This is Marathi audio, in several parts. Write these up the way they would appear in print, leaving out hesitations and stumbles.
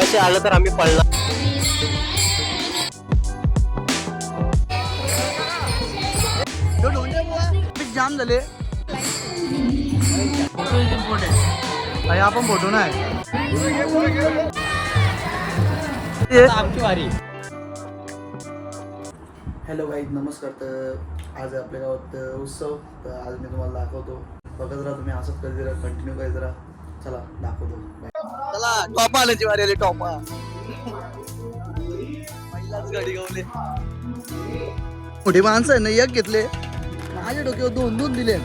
अंगाशी आलं तर आम्ही पळणार. जाम झाले आपण फोटो नाही आमची वारी. हॅलो गाईज, नमस्कार. तर आज आपल्या गावात उत्सव. तर आज मी तुम्हाला दाखवतो. बघत राहा तुम्ही, असंच कधी जरा कंटिन्यू काही जरा. चला दाखवतो. चला टॉपा आल्याची वारी आली. टॉपा पहिलाच गाडी गावले. मोठी माणसं आहे ना, एक घेतले माझ्या डोक्यावर दोन दिले.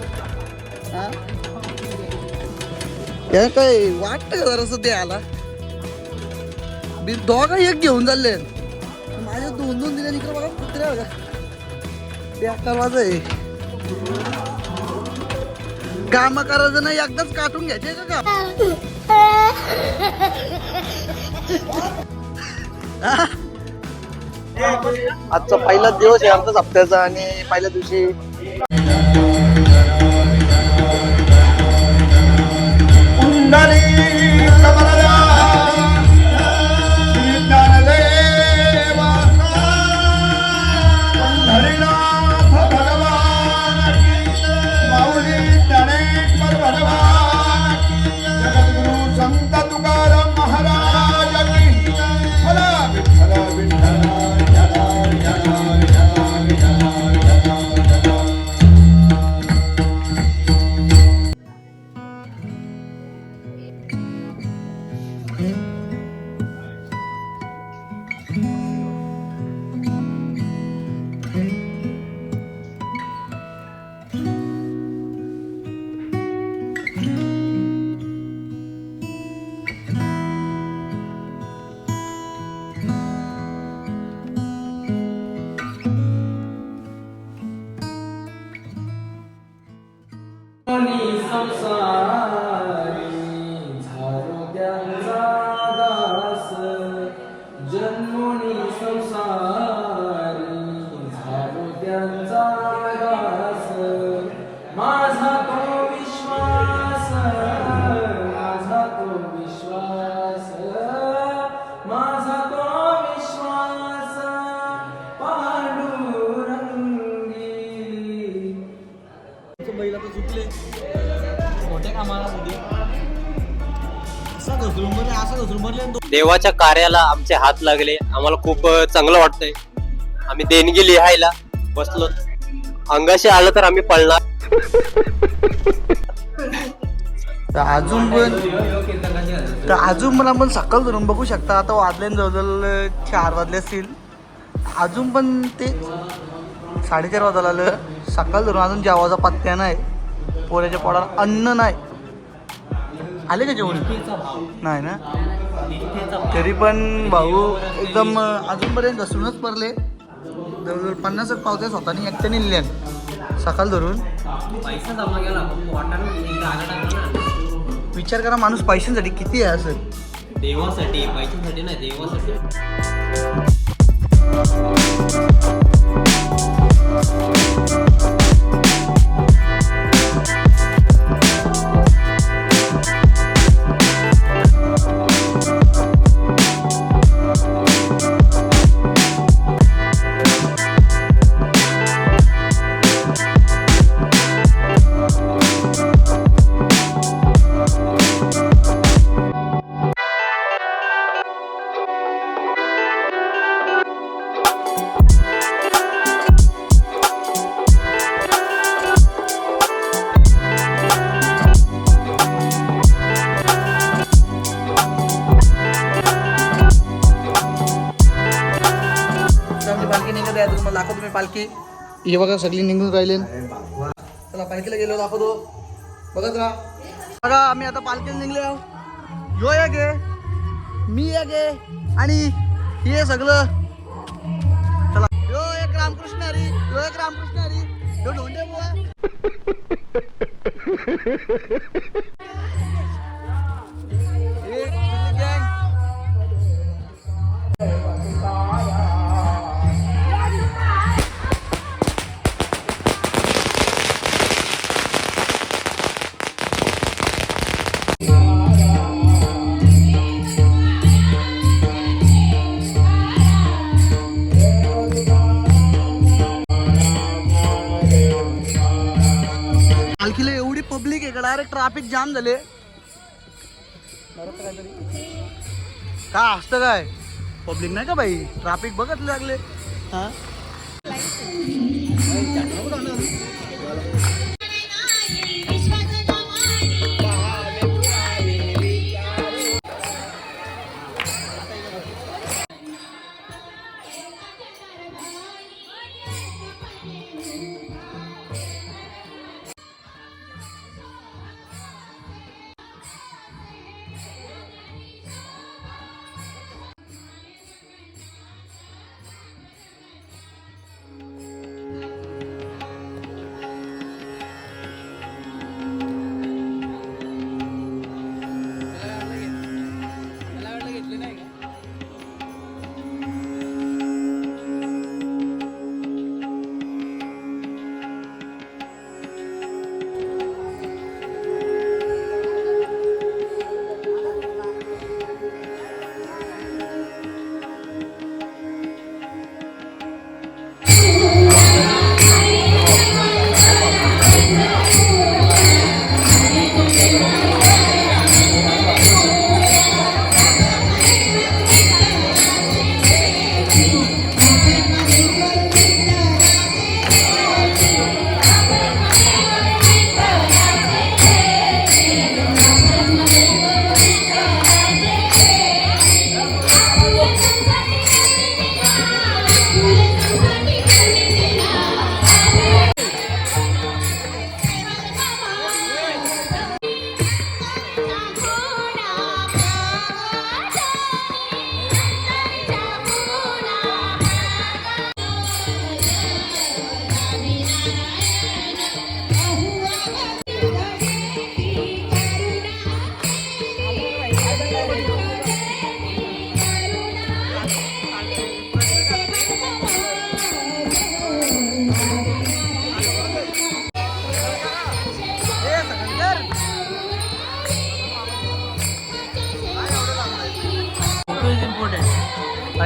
हा या काय वाटत जरास ते आला दोघा एक घेऊन चालले. माझ्या दोन दिले. इकडे बघा कुत्र्या बघा. ते आकारवाज आहे. काम करायचं नाही, एकदाच काटून घ्यायचे का काम. आजचा पहिलाच दिवस आहे आमचा हप्त्याचा आणि पहिल्या दिवशी बैल आता चुकले मोठ्या कामाला. देवाच्या कार्याला आमचे हात लागले. आम्हाला खूप चांगलं वाटतंय. आम्ही देणगी लिहायला बसलो. अंगाशी आलं तर आम्ही पळणार. अजून पण आपण सकाळ धरून बघू शकता. आता वाजले जवळजवळ 4 वाजले असतील. अजून पण ते 4:30 वाजायला आलं. सकाळ धरून अजून जेवाचा पत्त्या नाही. पोऱ्याच्या पोटाला अन्न नाही. आले का जेवण? नाही ना. तरी पण भाऊ एकदम अजूनपर्यंत घसरूनच पडले. जवळजवळ 50 पावत्या स्वतःने एकट्याने नेल्या सकाळ धरून. विचार करा, माणूस पैशांसाठी किती आहे असं. देवासाठी, पैशांसाठी नाही, देवासाठी. पालखी निघत आहे. तुम्हाला दाखवतो मी पालखी. हे बघा सगळी निघून राहिले. चला पालखीला गेलो, दाखवतो. बघत राहा. बघा आम्ही आता पालखीला निघले. यो या गे, मी या गे आणि हे सगळं. चला. यो एक रामकृष्ण हरी, यो एक रामकृष्ण हरी, यो ढोंडे बुवा. डायरेक्ट ट्रॅफिक जाम झाले. काय असतं काय पब्लिक नाही का बाई, ट्रॅफिक बघत लागले. हा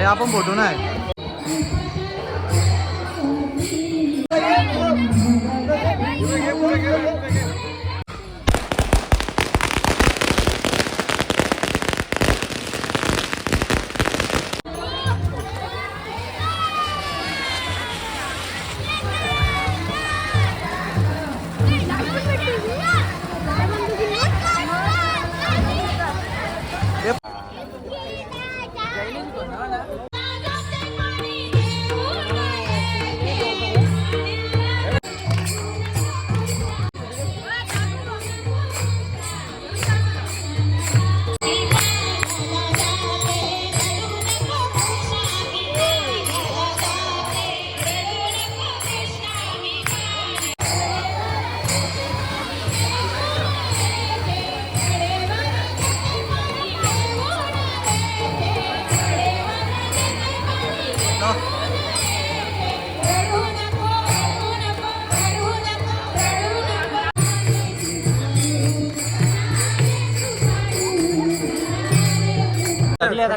आपण फोटो नाही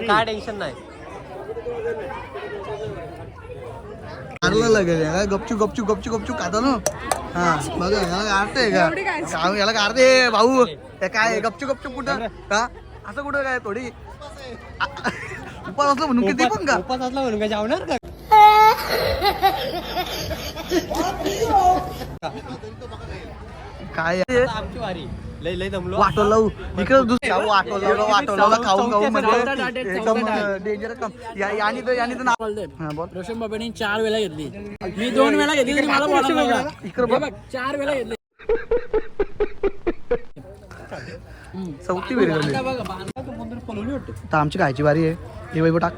काय टेन्शन नाही. लागेल गपचूप गपचूप गपचूप गपचूप खाता ना. हा बघा याला गारते का, याला गारते भाऊ. काय गपचूप गपचूप कुठं का असं कुठं काय थोडी उपास असलं म्हणून किती पण का उपास असला म्हणून काय जावणार का. काय आमची वारी लय लय दमलो. वाटो लावू इकडे दुसऱ्या वाटो लावला खाऊन खाऊन म्हणजे एकदम डेंजर काम. यानी तर नाव बोल. रोशन बाबांनी 4 वेळा घेतली, मी 2 वेळा घेतली. मला बोलायला इकडे बघ 4 वेळा घेतली. चौथी वेळ झाली. तर आमची खायची बारी आहे. हे वैभव टाक.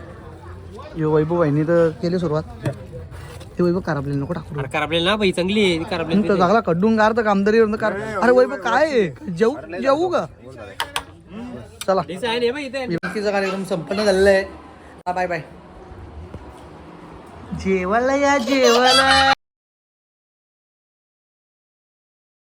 हे वैभव वहिनी तर केली सुरुवात. ते वैभव कराबले नको टाकू. कराबले ना बाई चांगली आहे कराबले. तर चांगला कडून गार तर कामदारी अरे वैभव काय जेवू का. चला विभक्तीचा कार्यक्रम संपन्न झालेला आहे. Bye bye. जेवायला या जेवायला.